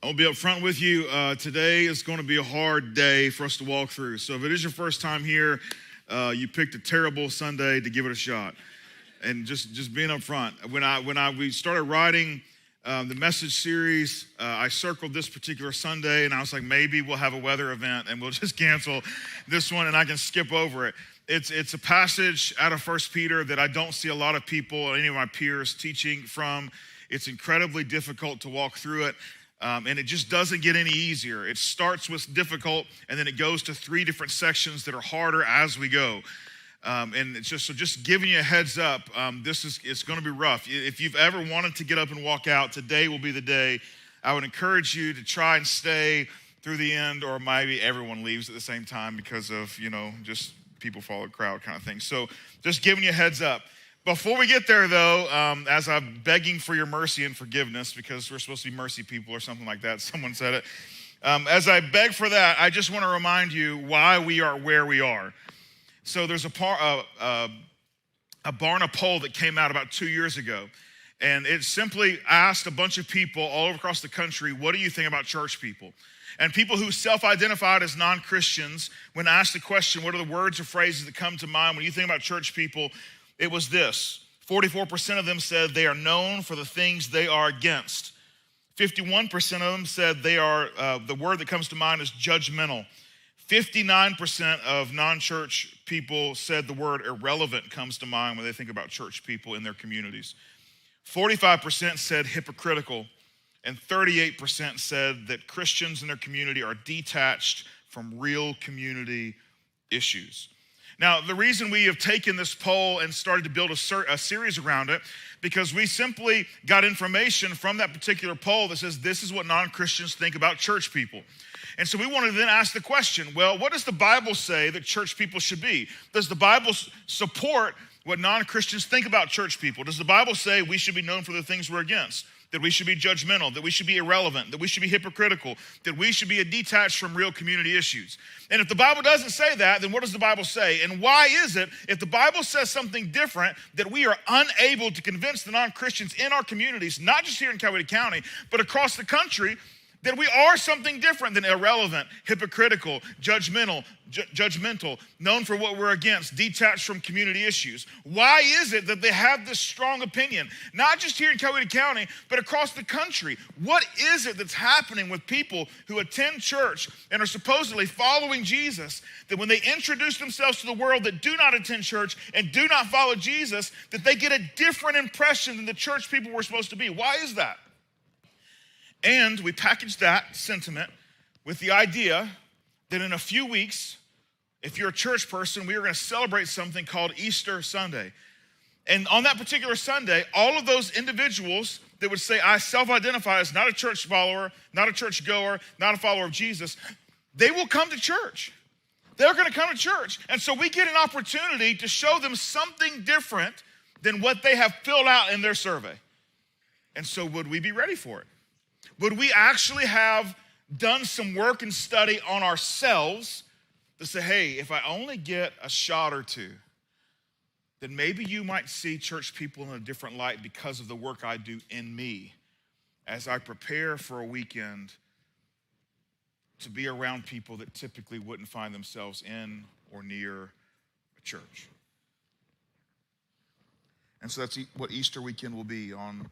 I'll be up front with you. Today is going to be a hard day for us to walk through. So if it is your first time here, you picked a terrible Sunday to give it a shot. And just being up front. We started writing the message series, I circled this particular Sunday, and I was like, maybe we'll have a weather event and we'll just cancel this one and I can skip over it. It's a passage out of 1 Peter that I don't see a lot of people or any of my peers teaching from. It's incredibly difficult to walk through it. And it just doesn't get any easier. It starts with difficult, and then it goes to 3 different sections that are harder as we go. And it's just giving you a heads up, it's going to be rough. If you've ever wanted to get up and walk out, today will be the day. I would encourage you to try and stay through the end, or maybe everyone leaves at the same time because of, just people follow the crowd kind of thing. So just giving you a heads up. Before we get there, though, as I'm begging for your mercy and forgiveness, because we're supposed to be mercy people or something like that, someone said it. As I beg for that, I just want to remind you why we are where we are. So there's a Barna poll that came out about 2 years ago, and it simply asked a bunch of people all over across the country, what do you think about church people? And people who self-identified as non-Christians, when asked the question, what are the words or phrases that come to mind when you think about church people, it was this: 44% of them said they are known for the things they are against. 51% of them said they are, the word that comes to mind is judgmental. 59% of non-church people said the word irrelevant comes to mind when they think about church people in their communities. 45% said hypocritical, and 38% said that Christians in their community are detached from real community issues. Now, the reason we have taken this poll and started to build a series around it, because we simply got information from that particular poll that says this is what non-Christians think about church people. And so we wanted to then ask the question, well, what does the Bible say that church people should be? Does the Bible support what non-Christians think about church people? Does the Bible say we should be known for the things we're against? That we should be judgmental, that we should be irrelevant, that we should be hypocritical, that we should be detached from real community issues? And if the Bible doesn't say that, then what does the Bible say? And why is it, if the Bible says something different, that we are unable to convince the non-Christians in our communities, not just here in Coweta County, but across the country, that we are something different than irrelevant, hypocritical, judgmental, known for what we're against, detached from community issues? Why is it that they have this strong opinion, not just here in Coweta County, but across the country? What is it that's happening with people who attend church and are supposedly following Jesus, that when they introduce themselves to the world that do not attend church and do not follow Jesus, that they get a different impression than the church people we're supposed to be? Why is that? And we packaged that sentiment with the idea that in a few weeks, if you're a church person, we are going to celebrate something called Easter Sunday. And on that particular Sunday, all of those individuals that would say, I self-identify as not a church follower, not a church goer, not a follower of Jesus, they will come to church. They're going to come to church. And so we get an opportunity to show them something different than what they have filled out in their survey. And so would we be ready for it? Would we actually have done some work and study on ourselves to say, hey, if I only get a shot or two, then maybe you might see church people in a different light because of the work I do in me as I prepare for a weekend to be around people that typically wouldn't find themselves in or near a church. And so that's what Easter weekend will be. On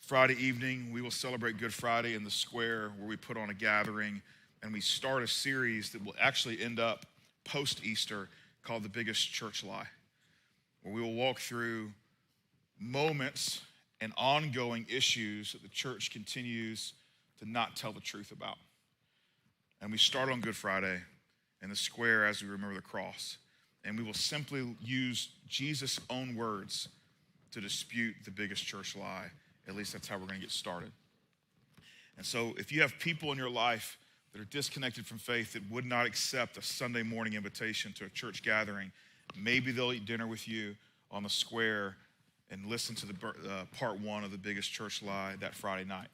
Friday evening, we will celebrate Good Friday in the square, where we put on a gathering and we start a series that will actually end up post-Easter called The Biggest Church Lie, where we will walk through moments and ongoing issues that the church continues to not tell the truth about. And we start on Good Friday in the square as we remember the cross. And we will simply use Jesus' own words to dispute the biggest church lie. At least that's how we're going to get started. And so if you have people in your life that are disconnected from faith, that would not accept a Sunday morning invitation to a church gathering, maybe they'll eat dinner with you on the square and listen to the part 1 of The Biggest Church Lie that Friday night.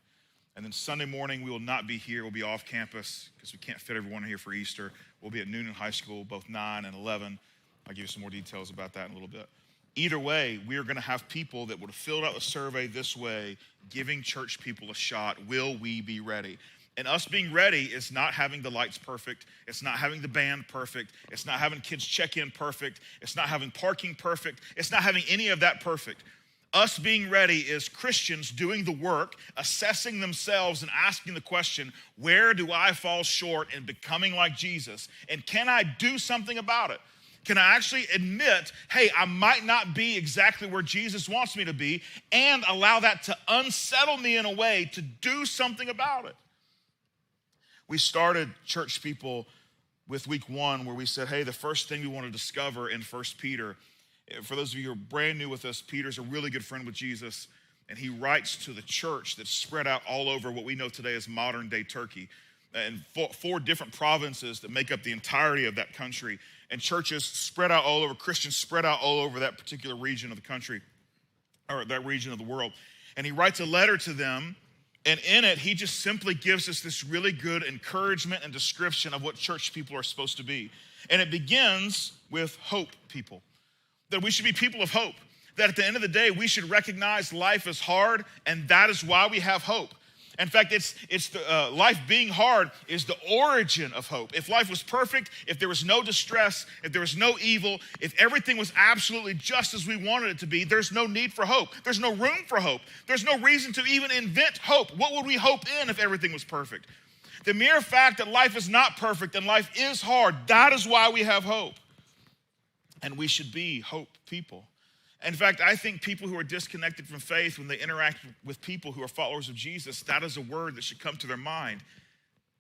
And then Sunday morning, we will not be here. We'll be off campus because we can't fit everyone here for Easter. We'll be at Noonan High School, both 9 and 11. I'll give you some more details about that in a little bit. Either way, we are going to have people that would have filled out the survey this way, giving church people a shot. Will we be ready? And us being ready is not having the lights perfect. It's not having the band perfect. It's not having kids check in perfect. It's not having parking perfect. It's not having any of that perfect. Us being ready is Christians doing the work, assessing themselves and asking the question, where do I fall short in becoming like Jesus? And can I do something about it? Can I actually admit, hey, I might not be exactly where Jesus wants me to be, and allow that to unsettle me in a way to do something about it? We started Church People with week 1 where we said, hey, the first thing we want to discover in 1 Peter, for those of you who are brand new with us, Peter's a really good friend with Jesus, and he writes to the church that's spread out all over what we know today as modern-day Turkey, and four different provinces that make up the entirety of that country, and churches spread out all over, Christians spread out all over that particular region of the country, or that region of the world. And he writes a letter to them, and in it, he just simply gives us this really good encouragement and description of what church people are supposed to be. And it begins with hope people. That we should be people of hope. That at the end of the day, we should recognize life is hard, and that is why we have hope. In fact, life being hard is the origin of hope. If life was perfect, if there was no distress, if there was no evil, if everything was absolutely just as we wanted it to be, there's no need for hope. There's no room for hope. There's no reason to even invent hope. What would we hope in if everything was perfect? The mere fact that life is not perfect and life is hard, that is why we have hope. And we should be hope people. In fact, I think people who are disconnected from faith, when they interact with people who are followers of Jesus, that is a word that should come to their mind.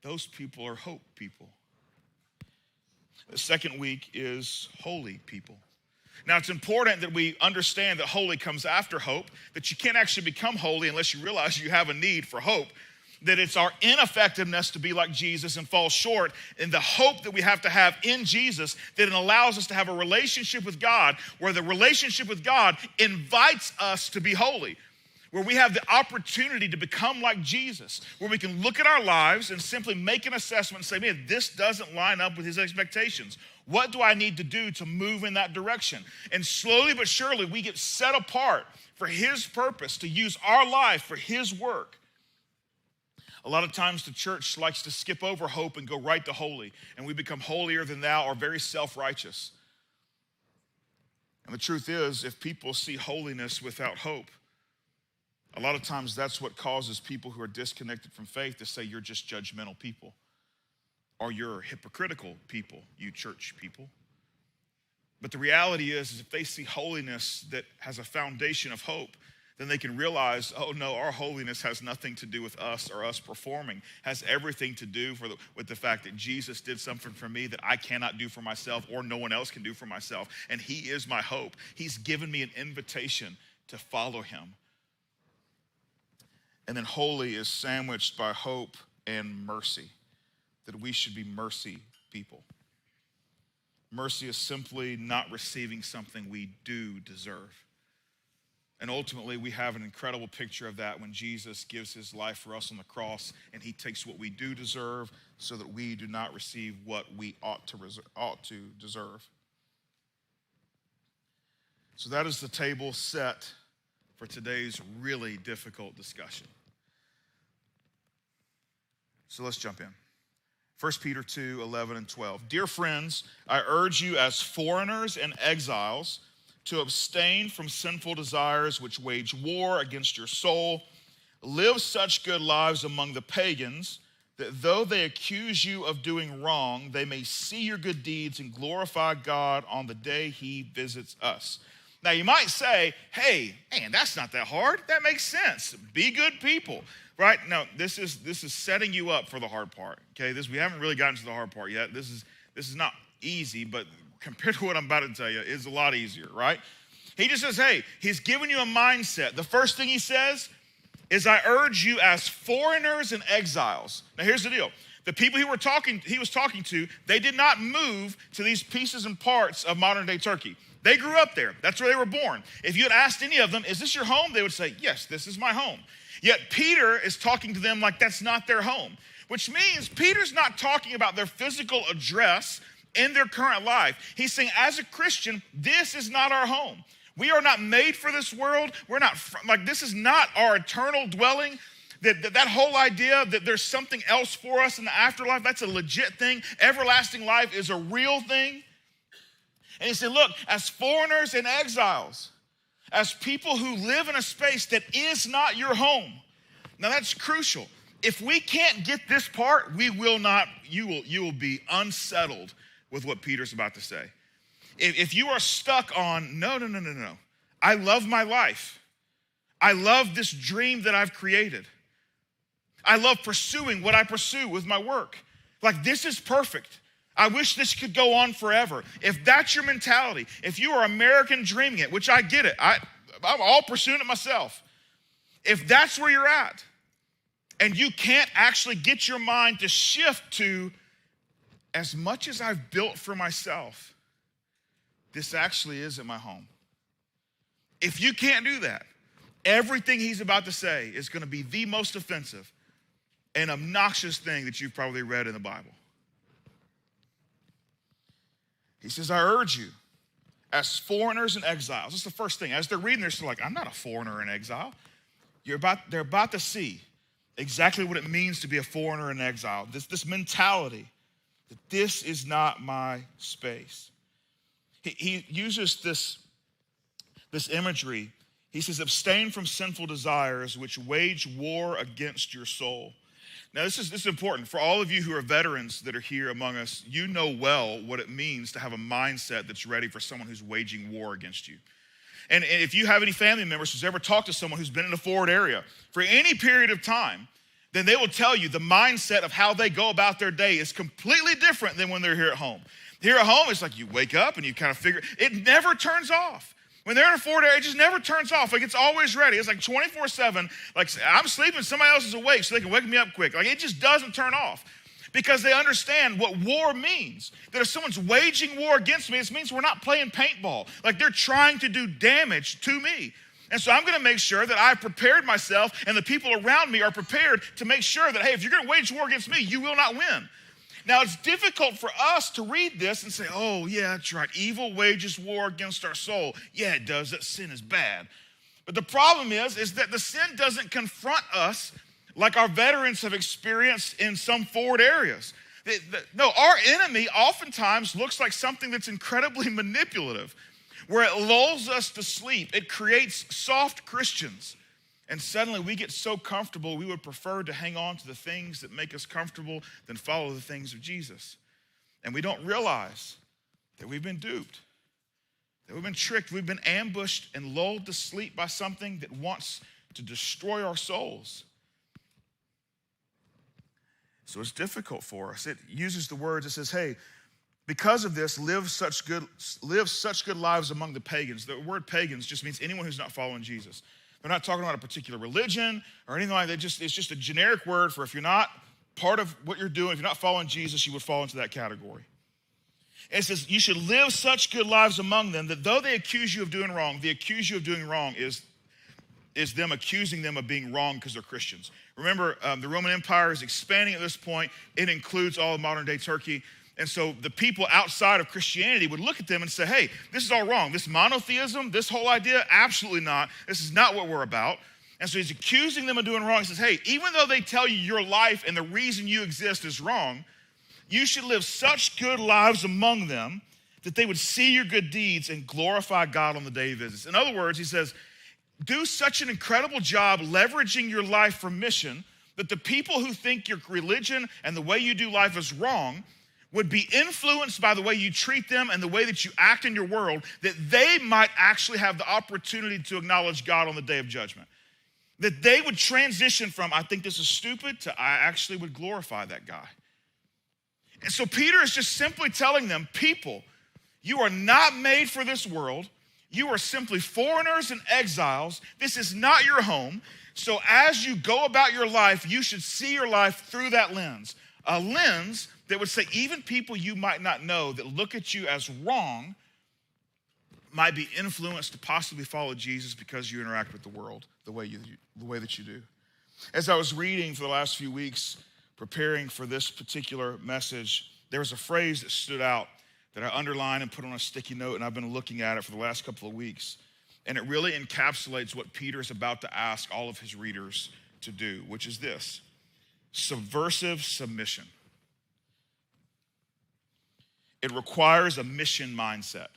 Those people are hope people. The second week is holy people. Now, it's important that we understand that holy comes after hope, that you can't actually become holy unless you realize you have a need for hope, that it's our ineffectiveness to be like Jesus and fall short, and the hope that we have to have in Jesus, that it allows us to have a relationship with God, where the relationship with God invites us to be holy, where we have the opportunity to become like Jesus, where we can look at our lives and simply make an assessment and say, man, this doesn't line up with his expectations. What do I need to do to move in that direction? And slowly but surely, we get set apart for his purpose, to use our life for his work. A lot of times the church likes to skip over hope and go right to holy, and we become holier than thou or very self-righteous. And the truth is, if people see holiness without hope, a lot of times that's what causes people who are disconnected from faith to say you're just judgmental people, or you're hypocritical people, you church people. But the reality is if they see holiness that has a foundation of hope, then they can realize, oh no, our holiness has nothing to do with us or us performing, has everything to do with the fact that Jesus did something for me that I cannot do for myself or no one else can do for myself. And he is my hope. He's given me an invitation to follow him. And then holy is sandwiched by hope and mercy, that we should be mercy people. Mercy is simply not receiving something we do deserve. And ultimately, we have an incredible picture of that when Jesus gives his life for us on the cross, and he takes what we do deserve so that we do not receive what we ought to deserve. So that is the table set for today's really difficult discussion. So let's jump in. 1 Peter 2, 11 and 12. Dear friends, I urge you as foreigners and exiles to abstain from sinful desires which wage war against your soul. Live such good lives among the pagans that though they accuse you of doing wrong, they may see your good deeds and glorify God on the day he visits us. Now you might say, hey, man, that's not that hard. That makes sense. Be good people, right? Now this is setting you up for the hard part. Okay, we haven't really gotten to the hard part yet. This is not easy, but compared to what I'm about to tell you, it's a lot easier, right? He just says, hey, he's given you a mindset. The first thing he says is, I urge you as foreigners and exiles. Now here's the deal. The people he was talking to, they did not move to these pieces and parts of modern day Turkey. They grew up there. That's where they were born. If you had asked any of them, is this your home? They would say, yes, this is my home. Yet Peter is talking to them like that's not their home, which means Peter's not talking about their physical address in their current life. He's saying, as a Christian, this is not our home. We are not made for this world. We're not, this is not our eternal dwelling. That whole idea that there's something else for us in the afterlife, that's a legit thing. Everlasting life is a real thing. And he said, look, as foreigners and exiles, as people who live in a space that is not your home. Now that's crucial. If we can't get this part, you will be unsettled with what Peter's about to say. If you are stuck on, no. I love my life. I love this dream that I've created. I love pursuing what I pursue with my work. Like, this is perfect. I wish this could go on forever. If that's your mentality, if you are American dreaming it, which I get it, I'm all pursuing it myself. If that's where you're at, and you can't actually get your mind to shift to, as much as I've built for myself, this actually isn't my home. If you can't do that, everything he's about to say is going to be the most offensive and obnoxious thing that you've probably read in the Bible. He says, I urge you, as foreigners and exiles. That's the first thing. As they're reading this, they're like, I'm not a foreigner and exile. They're about to see exactly what it means to be a foreigner and exile. This mentality that this is not my space. He uses this imagery. He says, abstain from sinful desires which wage war against your soul. Now, this is important. For all of you who are veterans that are here among us, you know well what it means to have a mindset that's ready for someone who's waging war against you. And if you have any family members who's ever talked to someone who's been in the forward area for any period of time, then they will tell you the mindset of how they go about their day is completely different than when they're here at home. Here at home, it's like you wake up and you kind of figure, it never turns off. When they're in a forward area, it just never turns off. Like, it's always ready. It's like 24/7. Like, I'm sleeping, somebody else is awake, so they can wake me up quick. Like, it just doesn't turn off because they understand what war means. That if someone's waging war against me, it means we're not playing paintball. Like, they're trying to do damage to me. And so I'm going to make sure that I've prepared myself and the people around me are prepared to make sure that, hey, if you're going to wage war against me, you will not win. Now, it's difficult for us to read this and say, oh, yeah, that's right. Evil wages war against our soul. Yeah, it does. That sin is bad. But the problem is that the sin doesn't confront us like our veterans have experienced in some forward areas. No, our enemy oftentimes looks like something that's incredibly manipulative, where it lulls us to sleep. It creates soft Christians. And suddenly we get so comfortable, we would prefer to hang on to the things that make us comfortable than follow the things of Jesus. And we don't realize that we've been duped, that we've been tricked, we've been ambushed and lulled to sleep by something that wants to destroy our souls. So it's difficult for us. It uses the words, it says, hey, because of this, live such good lives among the pagans. The word pagans just means anyone who's not following Jesus. They're not talking about a particular religion or anything like that. It's just a generic word for if you're not part of what you're doing, if you're not following Jesus, you would fall into that category. And it says, you should live such good lives among them that though they accuse you of doing wrong, the accuse you of doing wrong is them accusing them of being wrong because they're Christians. Remember, the Roman Empire is expanding at this point. It includes all of modern-day Turkey. And so the people outside of Christianity would look at them and say, hey, this is all wrong. This monotheism, this whole idea, absolutely not. This is not what we're about. And so he's accusing them of doing wrong. He says, hey, even though they tell you your life and the reason you exist is wrong, you should live such good lives among them that they would see your good deeds and glorify God on the day he visits. In other words, he says, do such an incredible job leveraging your life for mission that the people who think your religion and the way you do life is wrong would be influenced by the way you treat them and the way that you act in your world, that they might actually have the opportunity to acknowledge God on the day of judgment. That they would transition from, I think this is stupid, to I actually would glorify that guy. And so Peter is just simply telling them, people, you are not made for this world. You are simply foreigners and exiles. This is not your home. So as you go about your life, you should see your life through that lens. A lens that would say even people you might not know that look at you as wrong might be influenced to possibly follow Jesus because you interact with the world the way that you do. As I was reading for the last few weeks, preparing for this particular message, there was a phrase that stood out that I underlined and put on a sticky note, and I've been looking at it for the last couple of weeks. And it really encapsulates what Peter is about to ask all of his readers to do, which is this: subversive submission. It requires a mission mindset.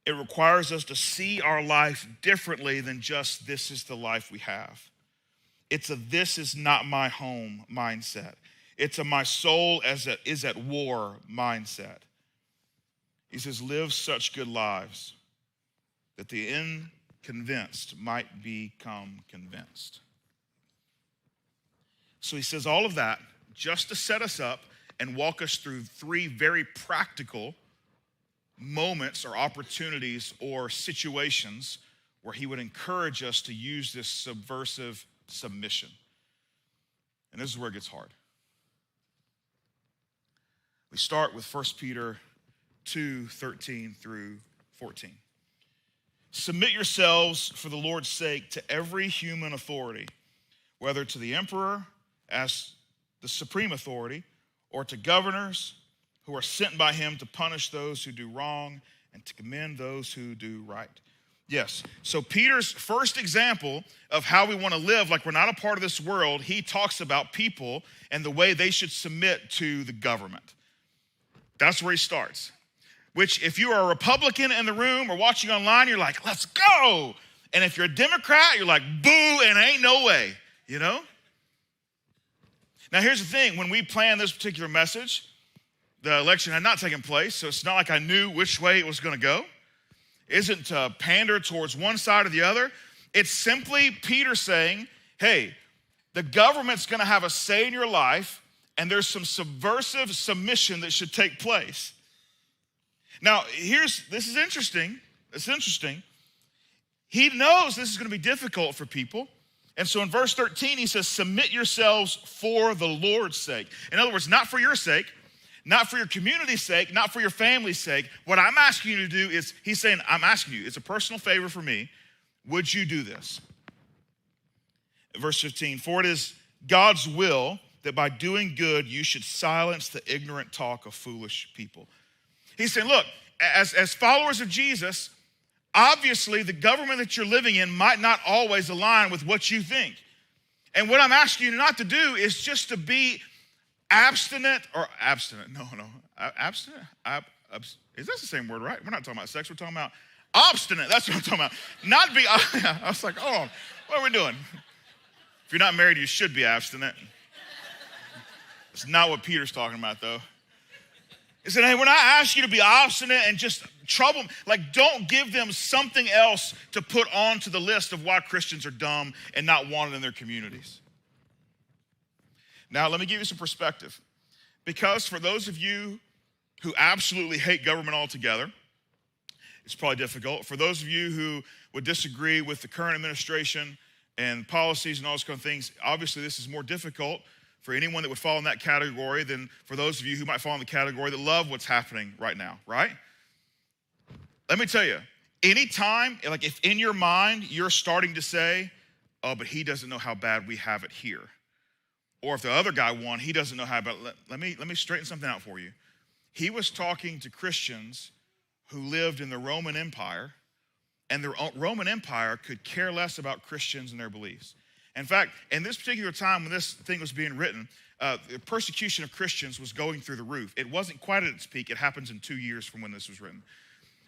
It requires us to see our life differently than just this is the life we have. It's a this is not my home mindset. It's a my soul is at war mindset. He says, live such good lives that the inconvinced might become convinced. So he says all of that just to set us up and walk us through three very practical moments or opportunities or situations where he would encourage us to use this subversive submission. And this is where it gets hard. We start with 1 Peter 2:13 through 14. Submit yourselves for the Lord's sake to every human authority, whether to the emperor as the supreme authority, or to governors who are sent by him to punish those who do wrong and to commend those who do right. Yes, so Peter's first example of how we want to live like we're not a part of this world, he talks about people and the way they should submit to the government. That's where he starts. Which, if you are a Republican in the room or watching online, you're like, let's go. And if you're a Democrat, you're like, boo, and ain't no way, you know? Now, here's the thing. When we planned this particular message, the election had not taken place, so it's not like I knew which way it was going to go. It isn't to pander towards one side or the other. It's simply Peter saying, hey, the government's going to have a say in your life, and there's some subversive submission that should take place. Now, this is interesting. It's interesting. He knows this is going to be difficult for people. And so in verse 13, he says, submit yourselves for the Lord's sake. In other words, not for your sake, not for your community's sake, not for your family's sake. What I'm asking you to do is, he's saying, I'm asking you, it's a personal favor for me. Would you do this? Verse 15, for it is God's will that by doing good, you should silence the ignorant talk of foolish people. He's saying, look, as followers of Jesus, obviously the government that you're living in might not always align with what you think. And what I'm asking you not to do is just to be abstinent. Abstinent, is that the same word, right? We're not talking about sex, we're talking about obstinate. That's what I'm talking about. Not be, I was like, oh, what are we doing? If you're not married, you should be abstinent. It's not what Peter's talking about, though. He said, hey, when I ask you to be obstinate and just trouble, like don't give them something else to put onto the list of why Christians are dumb and not wanted in their communities. Now, let me give you some perspective. Because for those of you who absolutely hate government altogether, it's probably difficult. For those of you who would disagree with the current administration and policies and all those kind of things, obviously this is more difficult for anyone that would fall in that category than for those of you who might fall in the category that love what's happening right now, right? Let me tell you, anytime, like if in your mind you're starting to say, oh, but he doesn't know how bad we have it here. Or if the other guy won, he doesn't know how bad, let me straighten something out for you. He was talking to Christians who lived in the Roman Empire, and the Roman Empire could care less about Christians and their beliefs. In fact, in this particular time when this thing was being written, the persecution of Christians was going through the roof. It wasn't quite at its peak. It happens in 2 years from when this was written.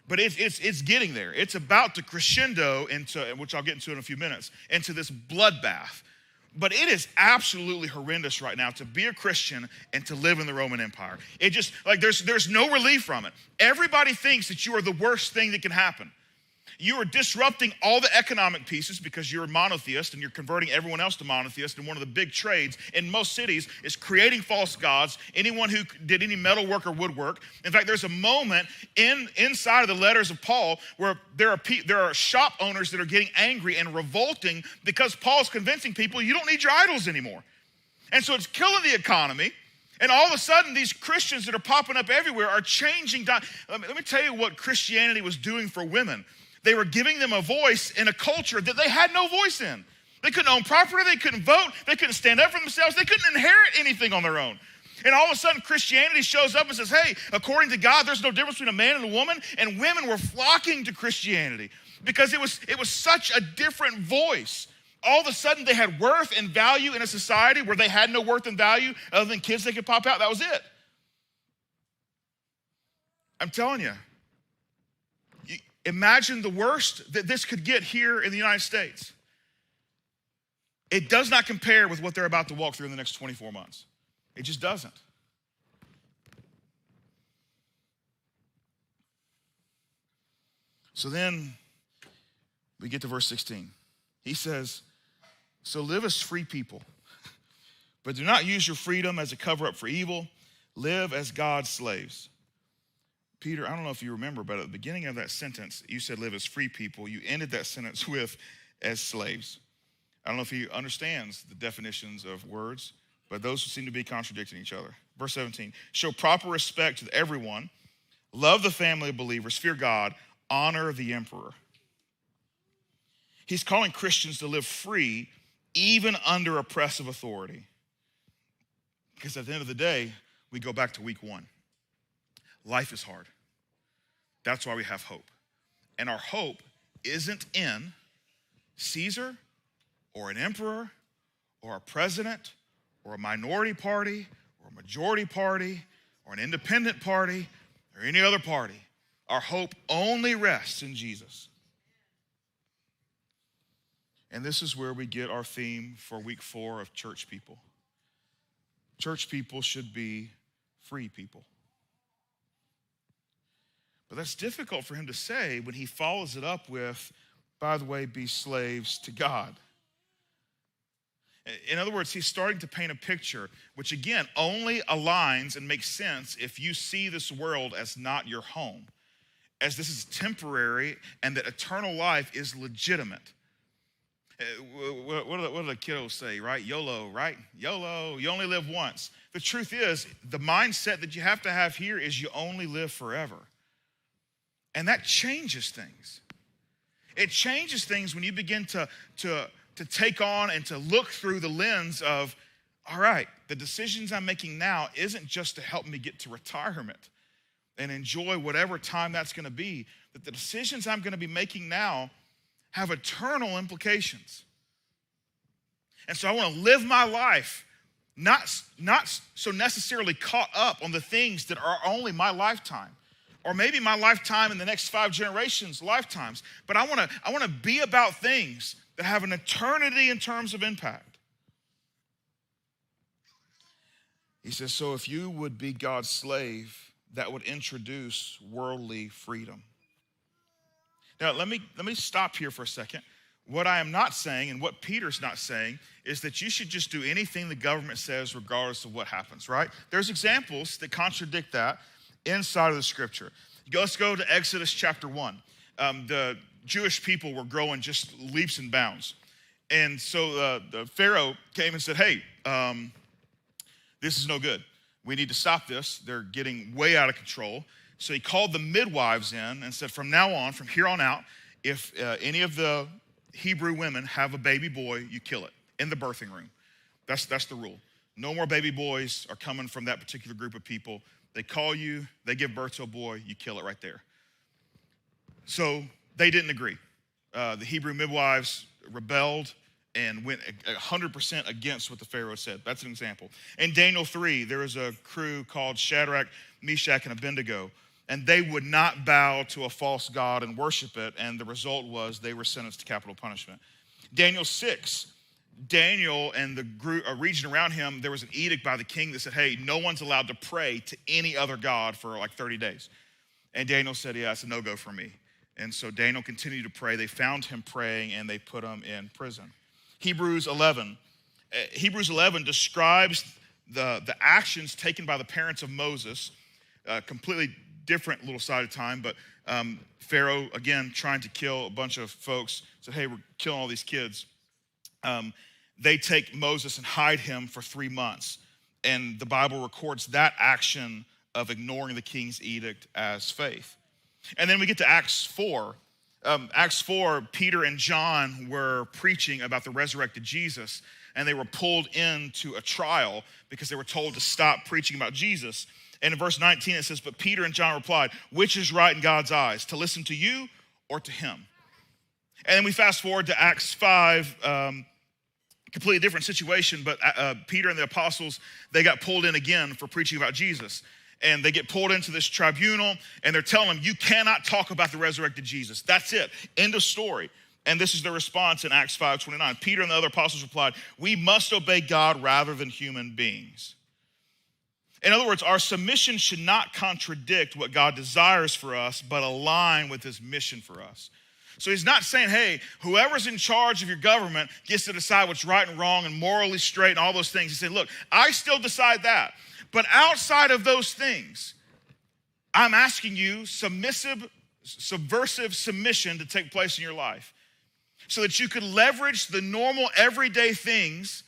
But it's getting there. It's about to crescendo into, which I'll get into in a few minutes, into this bloodbath. But it is absolutely horrendous right now to be a Christian and to live in the Roman Empire. It just, like there's no relief from it. Everybody thinks that you are the worst thing that can happen. You are disrupting all the economic pieces because you're a monotheist and you're converting everyone else to monotheist. And one of the big trades in most cities is creating false gods. Anyone who did any metalwork or woodwork. In fact, there's a moment inside of the letters of Paul where there are shop owners that are getting angry and revolting because Paul's convincing people you don't need your idols anymore. And so it's killing the economy. And all of a sudden, these Christians that are popping up everywhere are changing. Let me tell you what Christianity was doing for women. They were giving them a voice in a culture that they had no voice in. They couldn't own property, they couldn't vote, they couldn't stand up for themselves, they couldn't inherit anything on their own. And all of a sudden, Christianity shows up and says, hey, according to God, there's no difference between a man and a woman, and women were flocking to Christianity because it was such a different voice. All of a sudden, they had worth and value in a society where they had no worth and value other than kids they could pop out. That was it. I'm telling you, imagine the worst that this could get here in the United States. It does not compare with what they're about to walk through in the next 24 months. It just doesn't. So then we get to verse 16. He says, so live as free people, but do not use your freedom as a cover-up for evil. Live as God's slaves. Peter, I don't know if you remember, but at the beginning of that sentence, you said live as free people. You ended that sentence with as slaves. I don't know if he understands the definitions of words, but those seem to be contradicting each other. Verse 17, show proper respect to everyone. Love the family of believers. Fear God. Honor the emperor. He's calling Christians to live free even under oppressive authority. Because at the end of the day, we go back to week 1. Life is hard. That's why we have hope. And our hope isn't in Caesar or an emperor or a president or a minority party or a majority party or an independent party or any other party. Our hope only rests in Jesus. And this is where we get our theme for week 4 of church people. Church people should be free people. But that's difficult for him to say when he follows it up with, by the way, be slaves to God. In other words, he's starting to paint a picture, which again, only aligns and makes sense if you see this world as not your home, as this is temporary and that eternal life is legitimate. What do the kiddos say, right? YOLO, right? YOLO, you only live once. The truth is, the mindset that you have to have here is you only live forever. And that changes things. It changes things when you begin to take on and to look through the lens of, all right, the decisions I'm making now isn't just to help me get to retirement and enjoy whatever time that's going to be, that the decisions I'm going to be making now have eternal implications. And so I want to live my life not so necessarily caught up on the things that are only my lifetime, or maybe my lifetime in the next 5 generations' lifetimes, but I want to be about things that have an eternity in terms of impact. He says, so if you would be God's slave, that would introduce worldly freedom. Now, let me stop here for a second. What I am not saying, and what Peter's not saying, is that you should just do anything the government says regardless of what happens, right? There's examples that contradict that inside of the scripture. Let's go to Exodus chapter 1. The Jewish people were growing just leaps and bounds. And so the Pharaoh came and said, hey, this is no good. We need to stop this. They're getting way out of control. So he called the midwives in and said, from now on, from here on out, if any of the Hebrew women have a baby boy, you kill it in the birthing room. That's the rule. No more baby boys are coming from that particular group of people. They call you, they give birth to a boy, you kill it right there. So they didn't agree. The Hebrew midwives rebelled and went 100% against what the Pharaoh said. That's an example. In Daniel 3, there was a crew called Shadrach, Meshach, and Abednego, and they would not bow to a false god and worship it, and the result was they were sentenced to capital punishment. Daniel 6, Daniel and the group, a region around him, there was an edict by the king that said, hey, no one's allowed to pray to any other god for like 30 days. And Daniel said, yeah, it's a no-go for me. And so Daniel continued to pray. They found him praying, and they put him in prison. Hebrews 11 describes the actions taken by the parents of Moses, completely different little side of time, but Pharaoh, again, trying to kill a bunch of folks, said, hey, we're killing all these kids. They take Moses and hide him for 3 months. And the Bible records that action of ignoring the king's edict as faith. And then we get to Acts 4. Acts 4, Peter and John were preaching about the resurrected Jesus, and they were pulled into a trial because they were told to stop preaching about Jesus. And in verse 19 it says, but Peter and John replied, which is right in God's eyes, to listen to you or to him? And then we fast forward to Acts 5. completely different situation, but Peter and the apostles, they got pulled in again for preaching about Jesus. And they get pulled into this tribunal, and they're telling them, you cannot talk about the resurrected Jesus. That's it. End of story. And this is the response in Acts 5:29. Peter and the other apostles replied, we must obey God rather than human beings. In other words, our submission should not contradict what God desires for us, but align with his mission for us. So he's not saying, hey, whoever's in charge of your government gets to decide what's right and wrong and morally straight and all those things. He said, look, I still decide that. But outside of those things, I'm asking you subversive submission to take place in your life so that you could leverage the normal everyday things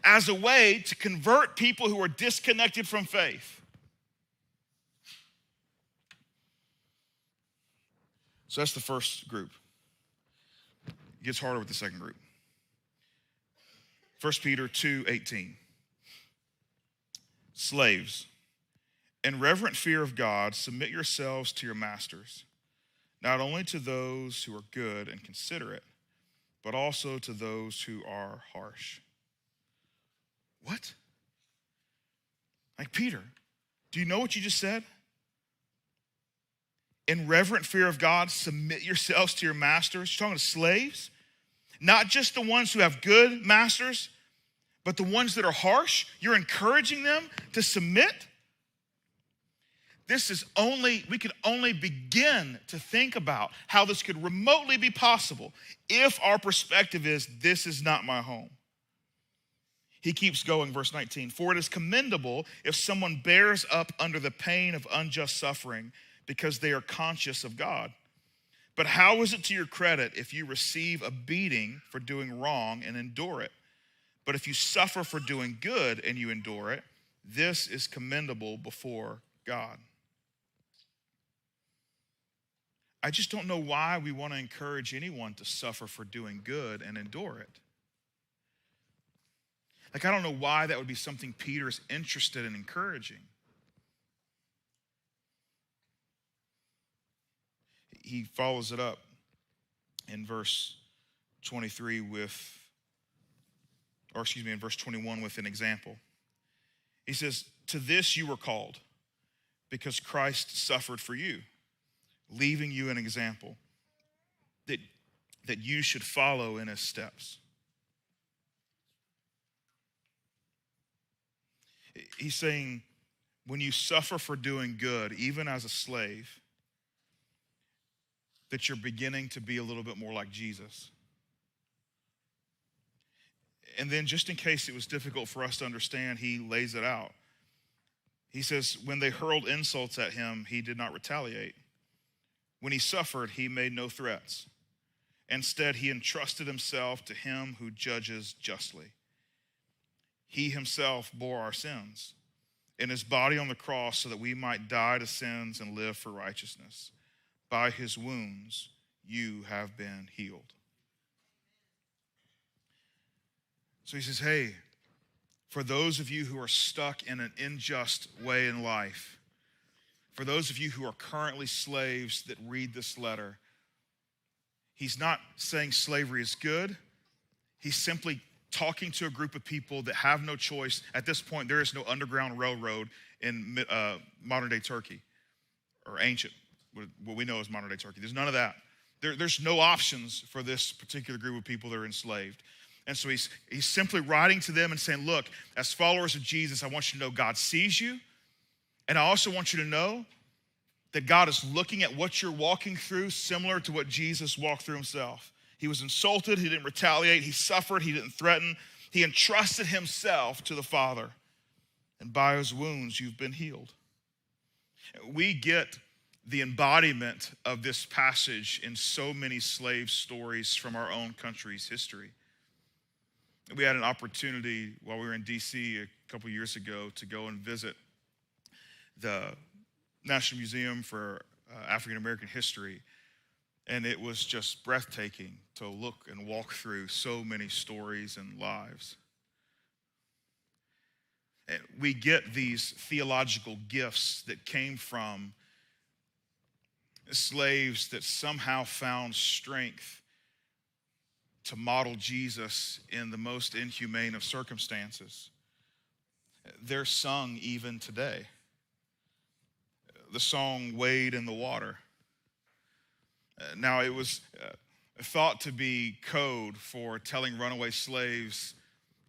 as a way to convert people who are disconnected from faith. So that's the first group. It gets harder with the second group. 1 Peter 2:18. Slaves, in reverent fear of God, submit yourselves to your masters, not only to those who are good and considerate, but also to those who are harsh. What? Like, Peter, do you know what you just said? In reverent fear of God, submit yourselves to your masters. You're talking to slaves, not just the ones who have good masters, but the ones that are harsh. You're encouraging them to submit. We could only begin to think about how this could remotely be possible if our perspective is, this is not my home. He keeps going, verse 19. For it is commendable if someone bears up under the pain of unjust suffering because they are conscious of God. But how is it to your credit if you receive a beating for doing wrong and endure it? But if you suffer for doing good and you endure it, this is commendable before God. I just don't know why we want to encourage anyone to suffer for doing good and endure it. Like, I don't know why that would be something Peter's interested in encouraging. He follows it up in verse 23 in verse 21 with an example. He says, to this you were called, because Christ suffered for you, leaving you an example that you should follow in his steps. He's saying, when you suffer for doing good, even as a slave, that you're beginning to be a little bit more like Jesus. And then, just in case it was difficult for us to understand, he lays it out. He says, when they hurled insults at him, he did not retaliate. When he suffered, he made no threats. Instead, he entrusted himself to him who judges justly. He himself bore our sins in his body on the cross so that we might die to sins and live for righteousness. By his wounds, you have been healed. So he says, hey, for those of you who are stuck in an unjust way in life, for those of you who are currently slaves that read this letter, he's not saying slavery is good. He's simply talking to a group of people that have no choice. At this point, there is no underground railroad in modern-day Turkey, or ancient, what we know as modern-day Turkey. There's none of that. There's no options for this particular group of people that are enslaved. And so he's simply writing to them and saying, look, as followers of Jesus, I want you to know God sees you. And I also want you to know that God is looking at what you're walking through similar to what Jesus walked through himself. He was insulted. He didn't retaliate. He suffered. He didn't threaten. He entrusted himself to the Father. And by his wounds, you've been healed. We get the embodiment of this passage in so many slave stories from our own country's history. We had an opportunity while we were in D.C. a couple years ago to go and visit the National Museum for African American History. And it was just breathtaking to look and walk through so many stories and lives. And we get these theological gifts that came from slaves that somehow found strength to model Jesus in the most inhumane of circumstances. They're sung even today. The song "Wade in the Water." Now, it was thought to be code for telling runaway slaves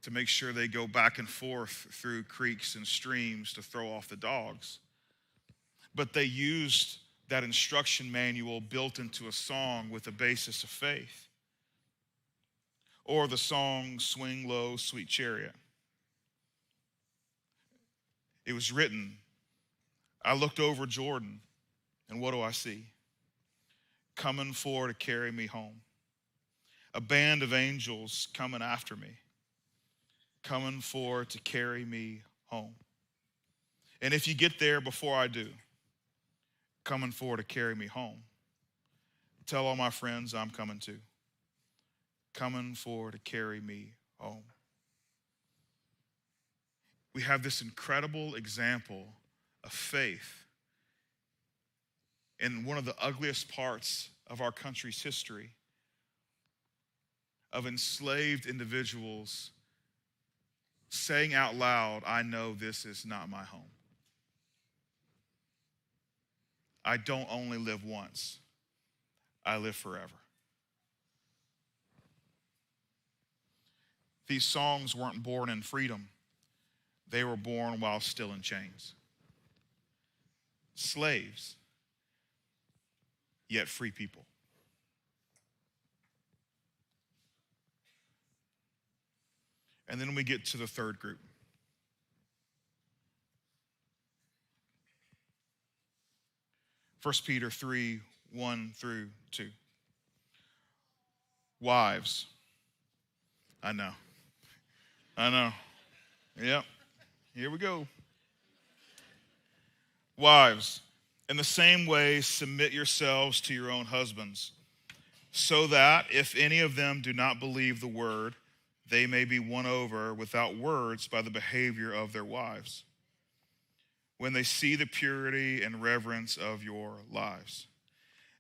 to make sure they go back and forth through creeks and streams to throw off the dogs. But they used that instruction manual built into a song with a basis of faith. Or the song "Swing Low, Sweet Chariot." It was written, "I looked over Jordan, and what do I see? Coming for to carry me home. A band of angels coming after me, coming for to carry me home. And if you get there before I do, coming for to carry me home, tell all my friends I'm coming too. Coming for to carry me home." We have this incredible example of faith in one of the ugliest parts of our country's history, of enslaved individuals saying out loud, "I know this is not my home. I don't only live once, I live forever." These songs weren't born in freedom. They were born while still in chains. Slaves, yet free people. And then we get to the third group. First Peter 3, 1 through 2. Wives. I know. Yep. Here we go. Wives, in the same way, submit yourselves to your own husbands, so that if any of them do not believe the word, they may be won over without words by the behavior of their wives, when they see the purity and reverence of your lives.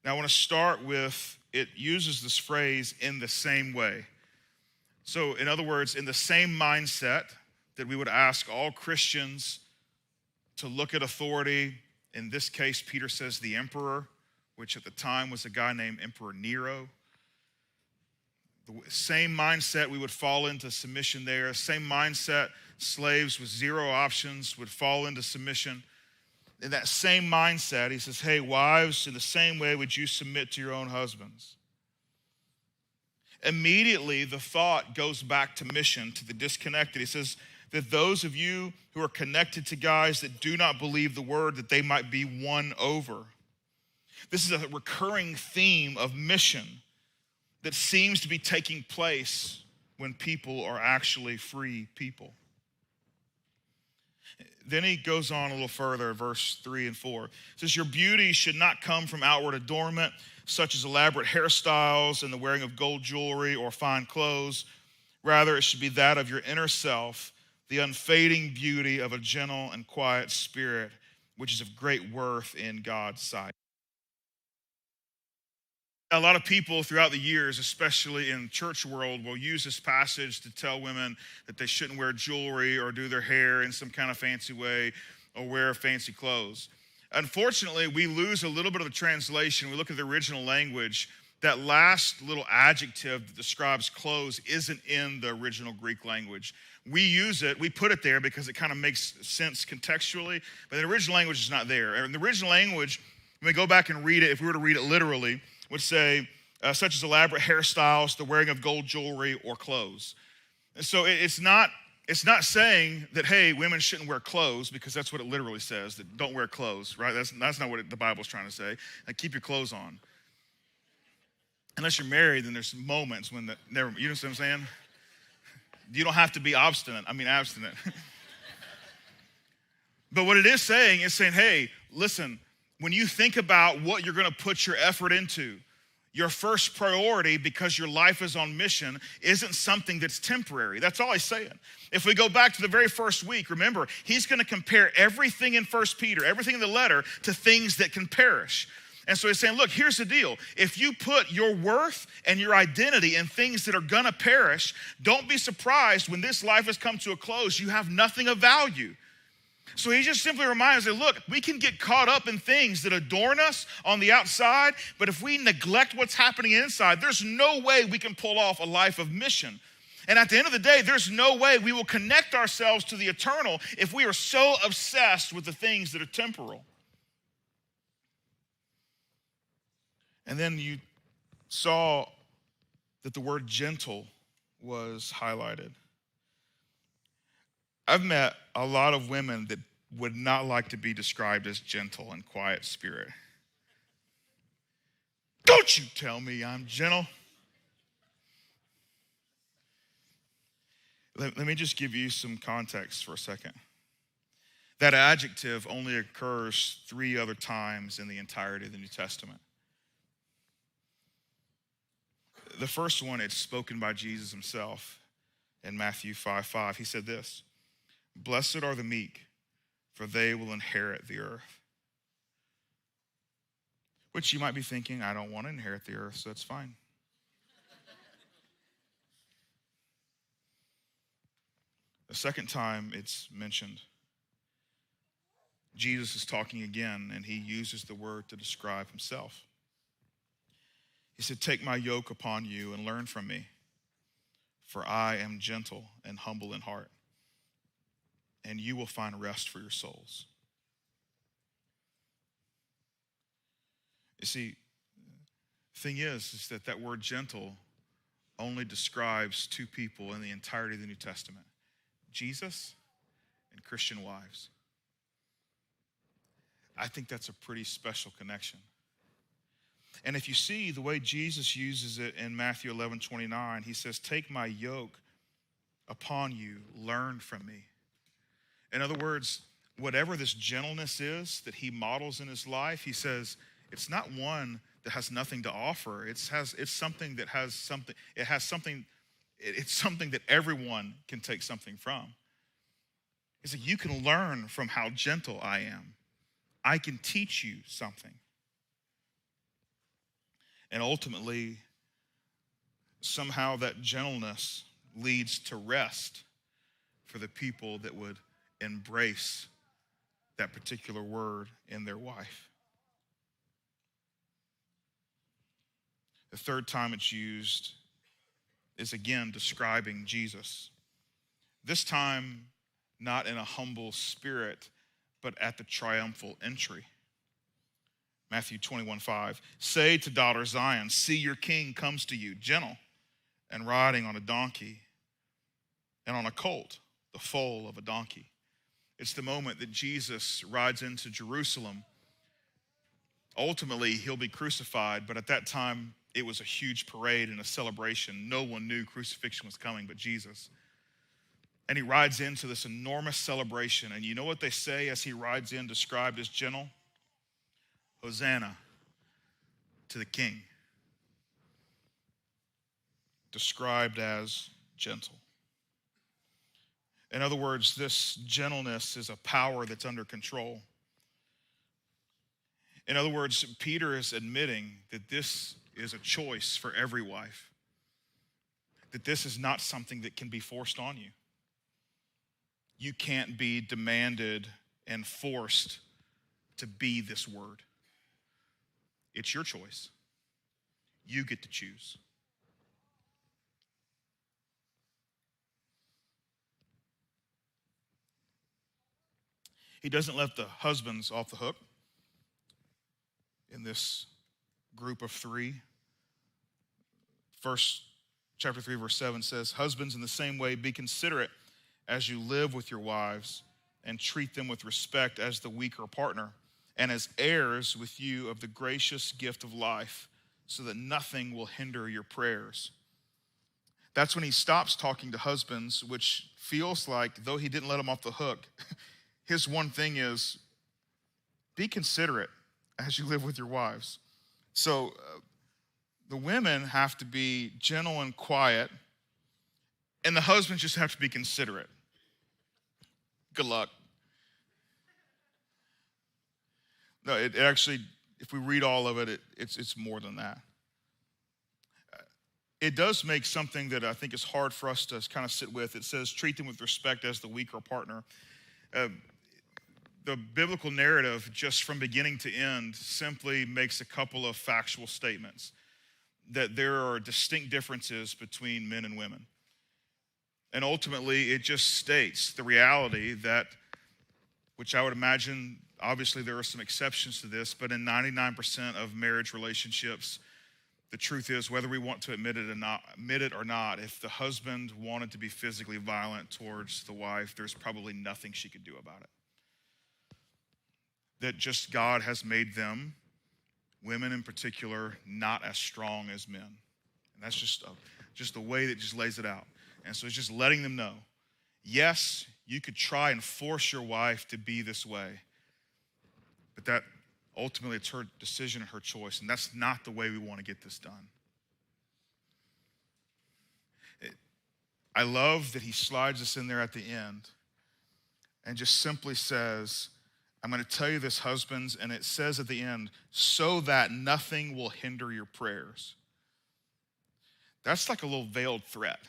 Now, I want to start with, it uses this phrase, "in the same way." So, in other words, in the same mindset that we would ask all Christians to look at authority. In this case, Peter says the emperor, which at the time was a guy named Emperor Nero. The same mindset we would fall into submission there. Same mindset, slaves with zero options would fall into submission. In that same mindset, he says, "Hey, wives, in the same way would you submit to your own husbands." Immediately, the thought goes back to mission, to the disconnected. He says that those of you who are connected to guys that do not believe the word, that they might be won over. This is a recurring theme of mission that seems to be taking place when people are actually free people. Then he goes on a little further, verse 3 and 4. It says, "Your beauty should not come from outward adornment, such as elaborate hairstyles and the wearing of gold jewelry or fine clothes. Rather, it should be that of your inner self, the unfading beauty of a gentle and quiet spirit, which is of great worth in God's sight." A lot of people throughout the years, especially in church world, will use this passage to tell women that they shouldn't wear jewelry or do their hair in some kind of fancy way or wear fancy clothes. Unfortunately, we lose a little bit of the translation. We look at the original language. That last little adjective that describes clothes isn't in the original Greek language. We use it, we put it there because it kind of makes sense contextually, but the original language is not there. And the original language, when we go back and read it, if we were to read it literally, would say, such as elaborate hairstyles, the wearing of gold jewelry, or clothes. And so it's not saying that, hey, women shouldn't wear clothes, because that's what it literally says, that don't wear clothes, right? That's not what the Bible's trying to say. Like, keep your clothes on. Unless you're married, then there's moments when you know what I'm saying? You don't have to be abstinent. But what it is saying, hey, listen, when you think about what you're going to put your effort into, your first priority, because your life is on mission, isn't something that's temporary. That's all he's saying. If we go back to the very first week, remember, he's going to compare everything in 1 Peter, everything in the letter, to things that can perish. And so he's saying, look, here's the deal. If you put your worth and your identity in things that are gonna perish, don't be surprised when this life has come to a close, you have nothing of value. So he just simply reminds us that, look, we can get caught up in things that adorn us on the outside, but if we neglect what's happening inside, there's no way we can pull off a life of mission. And at the end of the day, there's no way we will connect ourselves to the eternal if we are so obsessed with the things that are temporal. And then you saw that the word gentle was highlighted. I've met a lot of women that would not like to be described as gentle and quiet spirit. Don't you tell me I'm gentle. Let me just give you some context for a second. That adjective only occurs 3 other times in the entirety of the New Testament. The first one, it's spoken by Jesus himself in Matthew 5:5. He said this, "Blessed are the meek, for they will inherit the earth." Which you might be thinking, I don't want to inherit the earth, so it's fine. The second time it's mentioned, Jesus is talking again, and he uses the word to describe himself. He said, "Take my yoke upon you and learn from me, for I am gentle and humble in heart, and you will find rest for your souls." You see, the thing is that word gentle only describes 2 people in the entirety of the New Testament, Jesus and Christian wives. I think that's a pretty special connection. And if you see the way Jesus uses it in Matthew 11:29, he says, "Take my yoke upon you, learn from me." In other words, whatever this gentleness is that he models in his life, he says, it's not one that has nothing to offer. It's something that has something. It's something that everyone can take something from. It's like, you can learn from how gentle I am. I can teach you something. And ultimately, somehow that gentleness leads to rest for the people that would embrace that particular word in their wife. The third time it's used is again describing Jesus. This time, not in a humble spirit, but at the triumphal entry. Matthew 21:5, "Say to daughter Zion, see your king comes to you, gentle and riding on a donkey and on a colt, the foal of a donkey." It's the moment that Jesus rides into Jerusalem. Ultimately, he'll be crucified, but at that time, it was a huge parade and a celebration. No one knew crucifixion was coming but Jesus. And he rides into this enormous celebration. And you know what they say as he rides in, described as gentle? Hosanna to the King. Described as gentle. In other words, this gentleness is a power that's under control. In other words, Peter is admitting that this is a choice for every wife. That this is not something that can be forced on you. You can't be demanded and forced to be this word. It's your choice. You get to choose. He doesn't let the husbands off the hook in this group of 3. Chapter 3, verse 7 says, "Husbands, in the same way, be considerate as you live with your wives, and treat them with respect as the weaker partner, and as heirs with you of the gracious gift of life, so that nothing will hinder your prayers." That's when he stops talking to husbands, which feels like, though he didn't let them off the hook, his one thing is, be considerate as you live with your wives. So the women have to be gentle and quiet, and the husbands just have to be considerate. Good luck. No, it actually if we read all of it, it's more than that. It does make something that I think is hard for us to kind of sit with. It says, treat them with respect as the weaker partner. The biblical narrative, just from beginning to end, simply makes a couple of factual statements that there are distinct differences between men and women. And ultimately, it just states the reality that, which I would imagine, obviously there are some exceptions to this, but in 99% of marriage relationships, the truth is, whether we want to admit it or not, if the husband wanted to be physically violent towards the wife, there's probably nothing she could do about it. That just God has made them, women in particular, not as strong as men. And that's just the way that just lays it out. And so it's just letting them know, yes, you could try and force your wife to be this way, but that ultimately it's her decision and her choice, and that's not the way we want to get this done. I love that he slides us in there at the end and just simply says, I'm going to tell you this, husbands, and it says at the end, so that nothing will hinder your prayers. That's like a little veiled threat.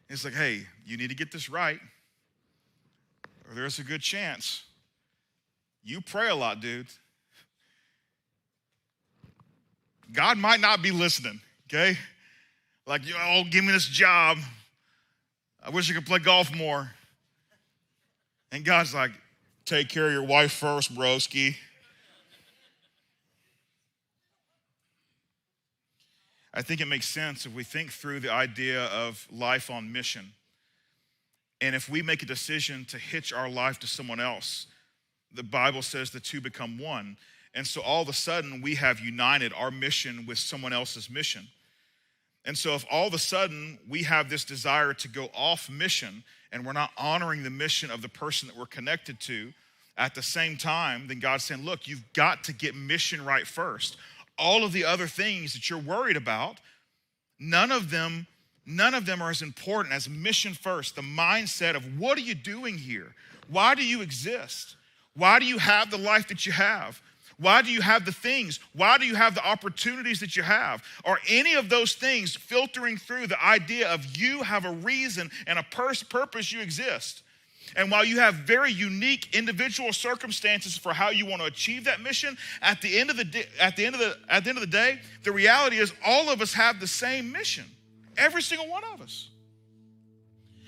It's like, hey, you need to get this right, or there's a good chance. You pray a lot, dude. God might not be listening, okay? Like, oh, give me this job. I wish I could play golf more. And God's like, take care of your wife first, broski. I think it makes sense if we think through the idea of life on mission. And if we make a decision to hitch our life to someone else, the Bible says the two become one. And so all of a sudden we have united our mission with someone else's mission. And so if all of a sudden we have this desire to go off mission and we're not honoring the mission of the person that we're connected to at the same time, then God's saying, look, you've got to get mission right first. All of the other things that you're worried about, none of them are as important as mission first. The mindset of what are you doing here? Why do you exist? Why do you have the life that you have? Why do you have the things? Why do you have the opportunities that you have? Are any of those things filtering through the idea of you have a reason and a purpose you exist? And while you have very unique individual circumstances for how you want to achieve that mission, at the end of the day, the reality is all of us have the same mission. Every single one of us.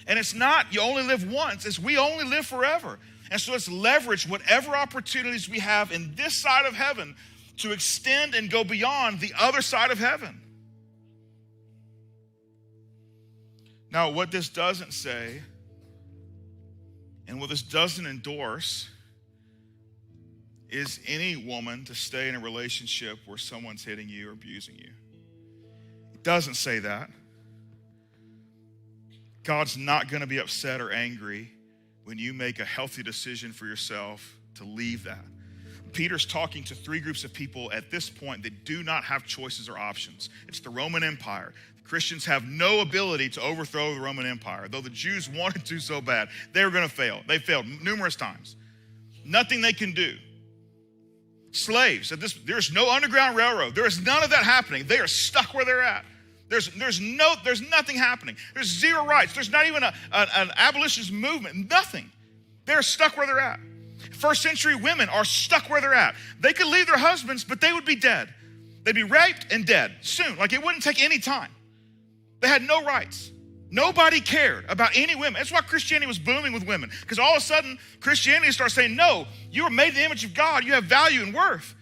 And it's not you only live once, it's we only live forever. And so let's leverage whatever opportunities we have in this side of heaven to extend and go beyond the other side of heaven. Now, what this doesn't say, and what this doesn't endorse, is any woman to stay in a relationship where someone's hitting you or abusing you. It doesn't say that. God's not going to be upset or angry when you make a healthy decision for yourself to leave that. Peter's talking to three groups of people at this point that do not have choices or options. It's the Roman Empire. The Christians have no ability to overthrow the Roman Empire. Though the Jews wanted to so bad, they were going to fail. They failed numerous times. Nothing they can do. Slaves, there's no underground railroad. There is none of that happening. They are stuck where they're at. There's nothing happening. There's zero rights. There's not even an abolitionist movement. Nothing. They're stuck where they're at. First century women are stuck where they're at. They could leave their husbands, but they would be dead. They'd be raped and dead soon. Like it wouldn't take any time. They had no rights. Nobody cared about any women. That's why Christianity was booming with women. Because all of a sudden, Christianity starts saying, no, you are made in the image of God. You have value and worth.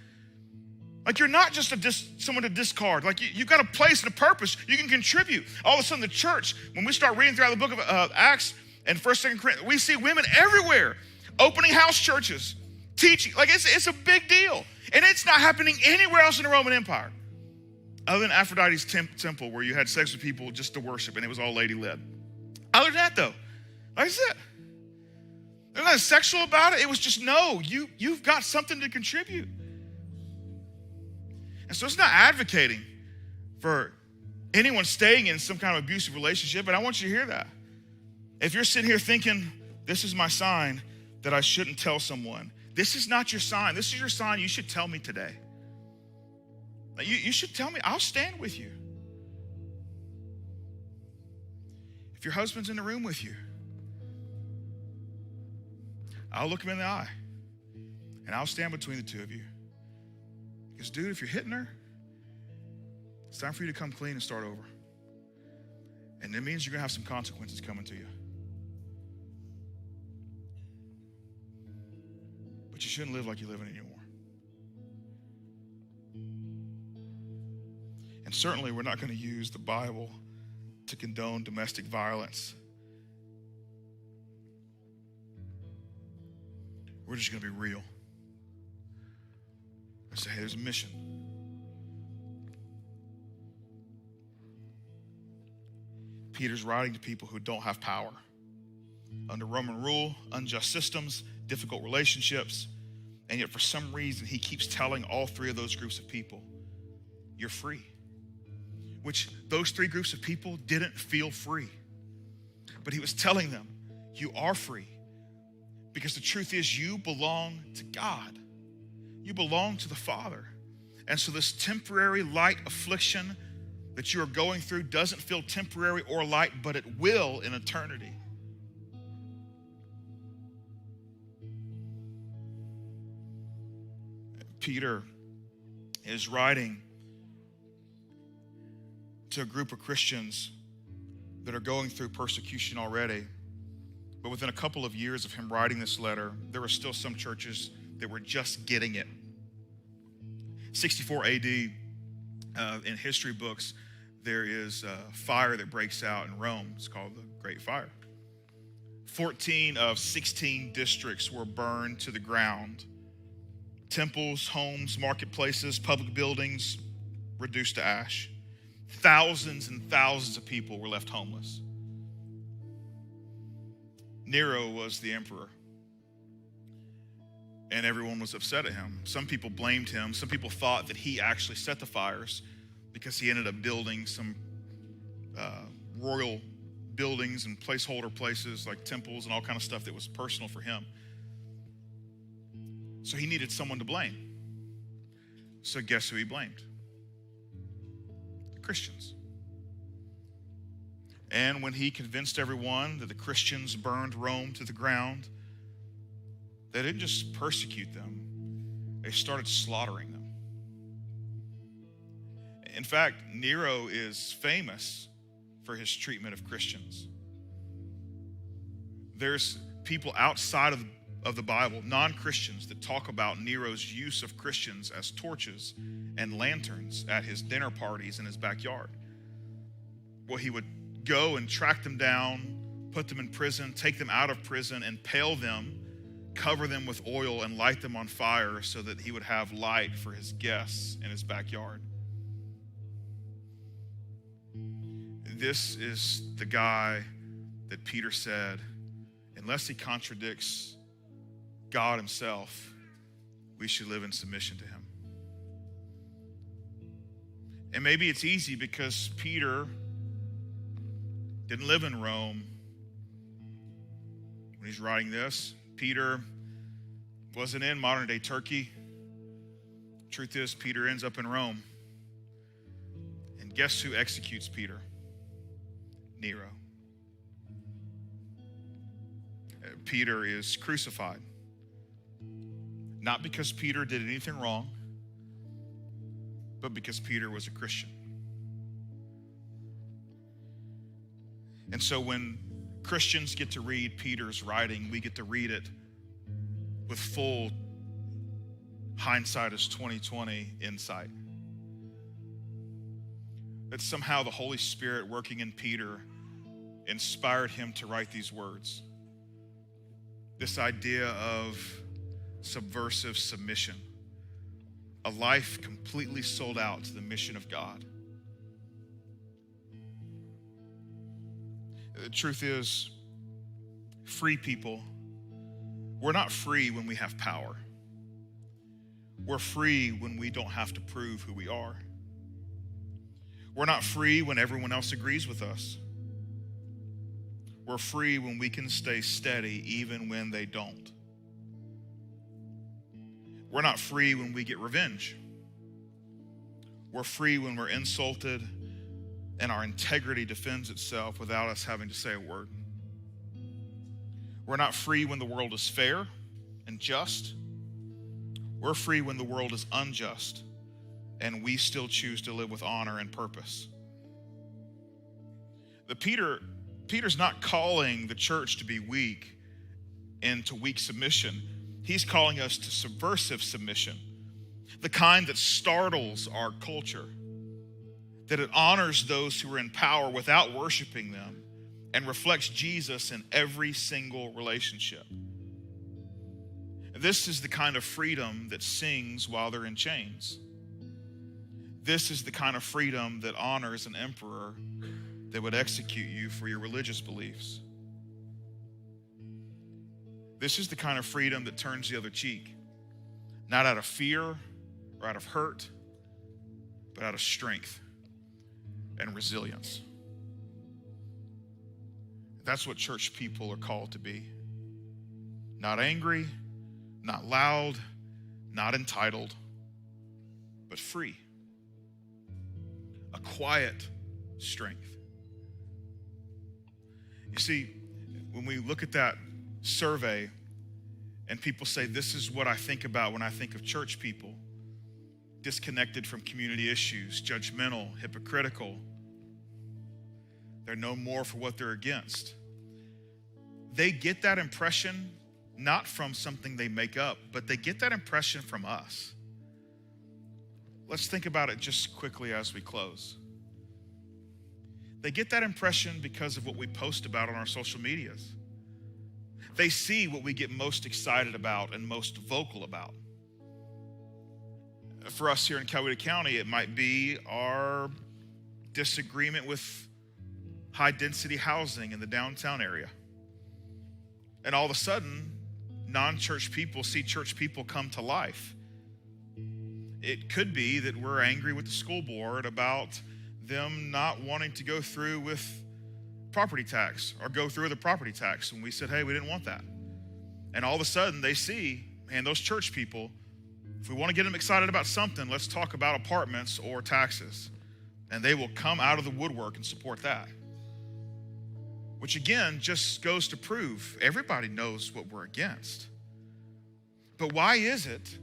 Like you're not just someone to discard. Like you've got a place and a purpose. You can contribute. All of a sudden the church, when we start reading throughout the book of Acts and 1st, 2nd Corinthians, we see women everywhere opening house churches, teaching. Like it's a big deal. And it's not happening anywhere else in the Roman Empire. Other than Aphrodite's temple where you had sex with people just to worship and it was all lady-led. Other than that though, like I said, there's nothing sexual about it. It was just, no, you've got something to contribute. And so it's not advocating for anyone staying in some kind of abusive relationship, but I want you to hear that. If you're sitting here thinking, this is my sign that I shouldn't tell someone, this is not your sign. This is your sign you should tell me today. You should tell me. I'll stand with you. If your husband's in the room with you, I'll look him in the eye and I'll stand between the two of you. Because, dude, if you're hitting her, it's time for you to come clean and start over. And it means you're going to have some consequences coming to you. But you shouldn't live like you're living anymore. And certainly we're not going to use the Bible to condone domestic violence. We're just going to be real. And say, hey, there's a mission. Peter's writing to people who don't have power. Under Roman rule, unjust systems, difficult relationships, and yet for some reason he keeps telling all three of those groups of people, you're free. Which those three groups of people didn't feel free. But he was telling them, you are free. Because the truth is, you belong to God. You belong to the Father. And so this temporary light affliction that you are going through doesn't feel temporary or light, but it will in eternity. Peter is writing to a group of Christians that are going through persecution already. But within a couple of years of him writing this letter, there were still some churches that were just getting it. 64 AD, in history books, there is a fire that breaks out in Rome. It's called the Great Fire. 14 of 16 districts were burned to the ground. Temples, homes, marketplaces, public buildings reduced to ash. Thousands and thousands of people were left homeless. Nero was the emperor, and everyone was upset at him. Some people blamed him. Some people thought that he actually set the fires because he ended up building some royal buildings and placeholder places like temples and all kind of stuff that was personal for him. So he needed someone to blame. So guess who he blamed? Christians. And when he convinced everyone that the Christians burned Rome to the ground, they didn't just persecute them, they started slaughtering them. In fact, Nero is famous for his treatment of Christians. There's people outside of the Bible, non-Christians, that talk about Nero's use of Christians as torches and lanterns at his dinner parties in his backyard. Well, he would go and track them down, put them in prison, take them out of prison, impale them, cover them with oil, and light them on fire so that he would have light for his guests in his backyard. This is the guy that Peter said, unless he contradicts God himself, we should live in submission to him. And maybe it's easy because Peter didn't live in Rome when he's writing this. Peter wasn't in modern day Turkey. Truth is, Peter ends up in Rome. And guess who executes Peter? Nero. Peter is crucified. Not because Peter did anything wrong, but because Peter was a Christian. And so when Christians get to read Peter's writing, we get to read it with full hindsight is 2020 insight. That somehow the Holy Spirit working in Peter inspired him to write these words. This idea of subversive submission. A life completely sold out to the mission of God. The truth is, free people, we're not free when we have power. We're free when we don't have to prove who we are. We're not free when everyone else agrees with us. We're free when we can stay steady even when they don't. We're not free when we get revenge. We're free when we're insulted and our integrity defends itself without us having to say a word. We're not free when the world is fair and just. We're free when the world is unjust and we still choose to live with honor and purpose. Peter's not calling the church to be weak and to weak submission. He's calling us to subversive submission, the kind that startles our culture, that it honors those who are in power without worshiping them and reflects Jesus in every single relationship. This is the kind of freedom that sings while they're in chains. This is the kind of freedom that honors an emperor that would execute you for your religious beliefs. This is the kind of freedom that turns the other cheek, not out of fear or out of hurt, but out of strength and resilience. That's what church people are called to be. Not angry, not loud, not entitled, but free. A quiet strength. You see, when we look at that survey and people say, this is what I think about when I think of church people, disconnected from community issues, judgmental, hypocritical, they're no more for what they're against. They get that impression not from something they make up, but they get that impression from us. Let's think about it just quickly as we close. They get that impression because of what we post about on our social medias. They see what we get most excited about and most vocal about. For us here in Coweta County, it might be our disagreement with high-density housing in the downtown area. And all of a sudden, non-church people see church people come to life. It could be that we're angry with the school board about them not wanting to go through with property tax or go through with the property tax. And we said, hey, we didn't want that. And all of a sudden they see, man, those church people, if we want to get them excited about something, let's talk about apartments or taxes. And they will come out of the woodwork and support that. Which again, just goes to prove everybody knows what we're against. But why is it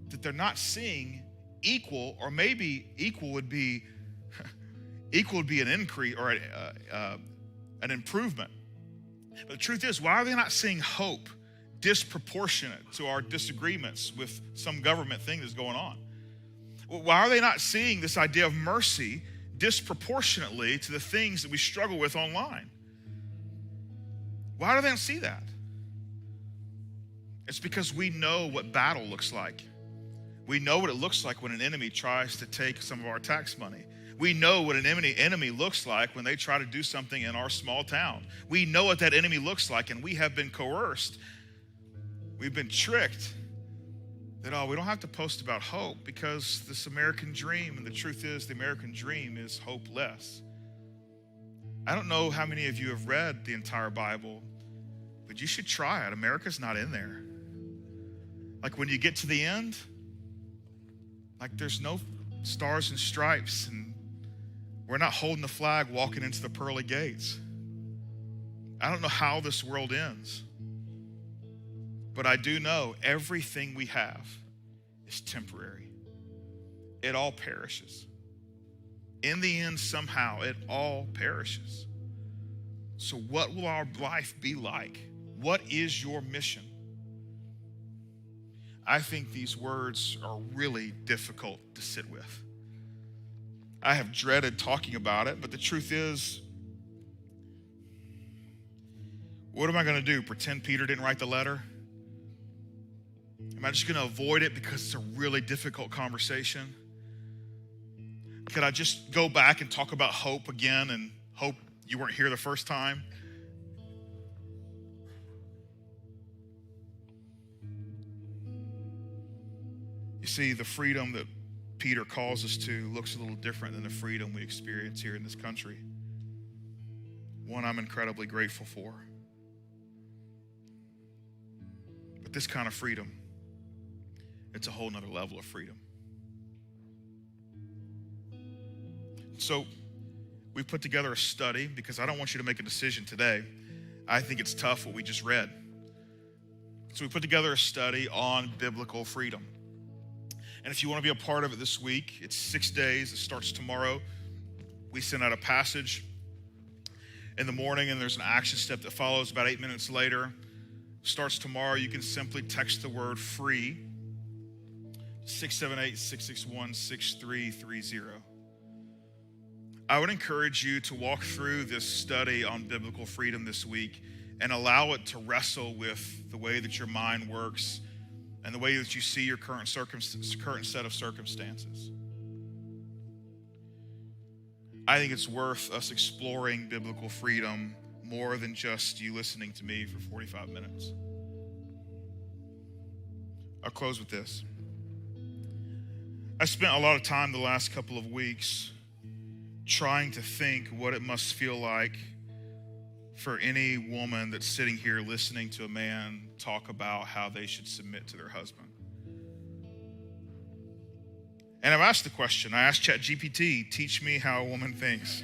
that they're not seeing equal, or maybe equal would be an increase or an improvement? But the truth is, why are they not seeing hope disproportionate to our disagreements with some government thing that's going on? Why are they not seeing this idea of mercy disproportionately to the things that we struggle with online? Why do they not see that? It's because we know what battle looks like. We know what it looks like when an enemy tries to take some of our tax money. We know what an enemy looks like when they try to do something in our small town. We know what that enemy looks like, and we have been coerced. We've been tricked that, we don't have to post about hope because this American dream, and the truth is the American dream is hopeless. I don't know how many of you have read the entire Bible, but you should try it. America's not in there. Like when you get to the end, like there's no stars and stripes, and we're not holding the flag walking into the pearly gates. I don't know how this world ends, but I do know everything we have is temporary. It all perishes. In the end, somehow, it all perishes. So what will our life be like? What is your mission? I think these words are really difficult to sit with. I have dreaded talking about it, but the truth is, what am I going to do? Pretend Peter didn't write the letter? Am I just going to avoid it because it's a really difficult conversation? Could I just go back and talk about hope again and hope you weren't here the first time? You see, the freedom that Peter calls us to looks a little different than the freedom we experience here in this country. One I'm incredibly grateful for. But this kind of freedom, it's a whole nother level of freedom. So we put together a study because I don't want you to make a decision today. I think it's tough what we just read. So we put together a study on biblical freedom. And if you want to be a part of it this week, it's 6 days. It starts tomorrow. We send out a passage in the morning, and there's an action step that follows about 8 minutes later. Starts tomorrow. You can simply text the word free, 678-661-6330. I would encourage you to walk through this study on biblical freedom this week and allow it to wrestle with the way that your mind works and the way that you see your current set of circumstances. I think it's worth us exploring biblical freedom more than just you listening to me for 45 minutes. I'll close with this. I spent a lot of time the last couple of weeks trying to think what it must feel like for any woman that's sitting here listening to a man talk about how they should submit to their husband. And I've asked the question. I asked ChatGPT, teach me how a woman thinks.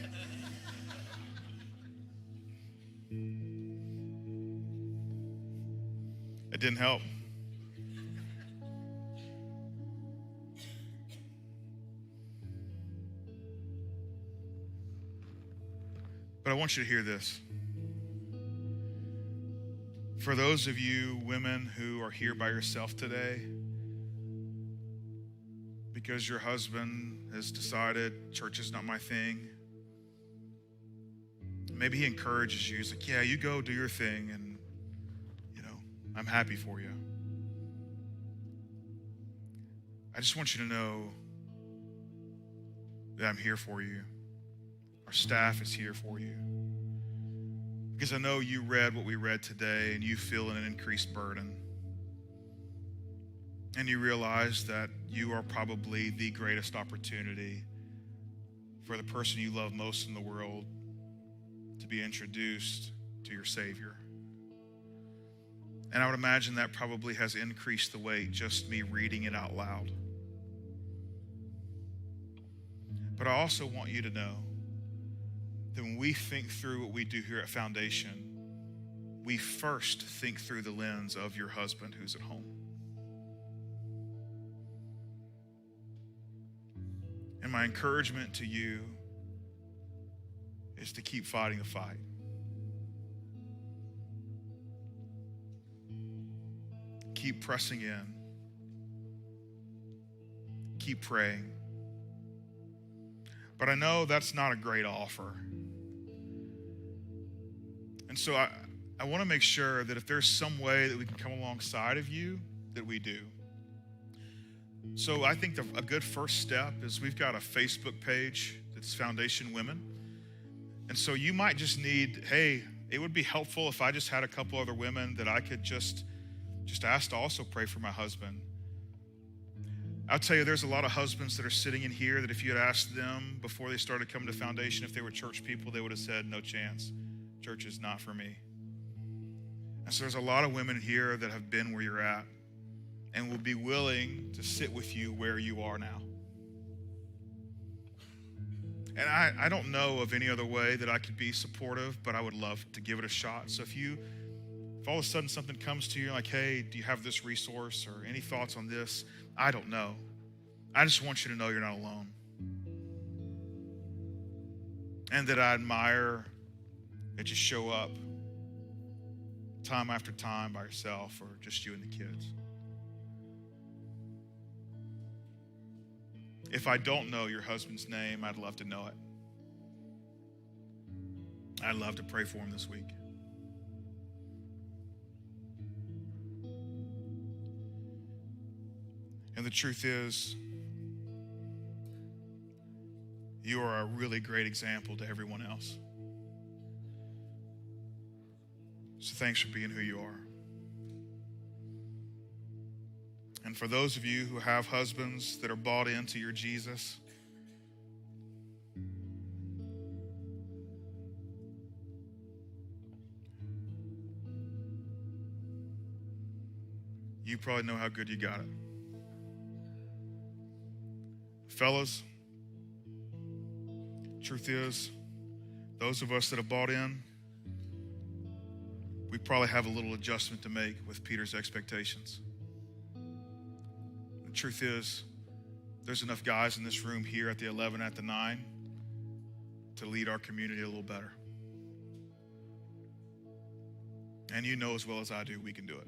It didn't help. But I want you to hear this. For those of you women who are here by yourself today, because your husband has decided church is not my thing, maybe he encourages you. He's like, yeah, you go do your thing, and I'm happy for you. I just want you to know that I'm here for you. Our staff is here for you. Because I know you read what we read today and you feel an increased burden. And you realize that you are probably the greatest opportunity for the person you love most in the world to be introduced to your Savior. And I would imagine that probably has increased the weight, just me reading it out loud. But I also want you to know that when we think through what we do here at Foundation, we first think through the lens of your husband who's at home. And my encouragement to you is to keep fighting the fight. Keep pressing in. Keep praying. But I know that's not a great offer. And so I want to make sure that if there's some way that we can come alongside of you, that we do. So I think a good first step is we've got a Facebook page that's Foundation Women. And so you might just need, hey, it would be helpful if I just had a couple other women that I could just ask to also pray for my husband. I'll tell you, there's a lot of husbands that are sitting in here that if you had asked them before they started coming to Foundation, if they were church people, they would have said, no chance. Church is not for me. And so there's a lot of women here that have been where you're at and will be willing to sit with you where you are now. And I don't know of any other way that I could be supportive, but I would love to give it a shot. So if all of a sudden something comes to you like, hey, do you have this resource or any thoughts on this? I don't know. I just want you to know you're not alone. And that I admire that you show up time after time by yourself or just you and the kids. If I don't know your husband's name, I'd love to know it. I'd love to pray for him this week. And the truth is, you are a really great example to everyone else. So thanks for being who you are. And for those of you who have husbands that are bought into your Jesus, you probably know how good you got it. Fellas, Truth is, those of us that have bought in, we probably have a little adjustment to make with Peter's expectations. The truth is, there's enough guys in this room here at the 11, at the 9, to lead our community a little better. And you know as well as I do, we can do it.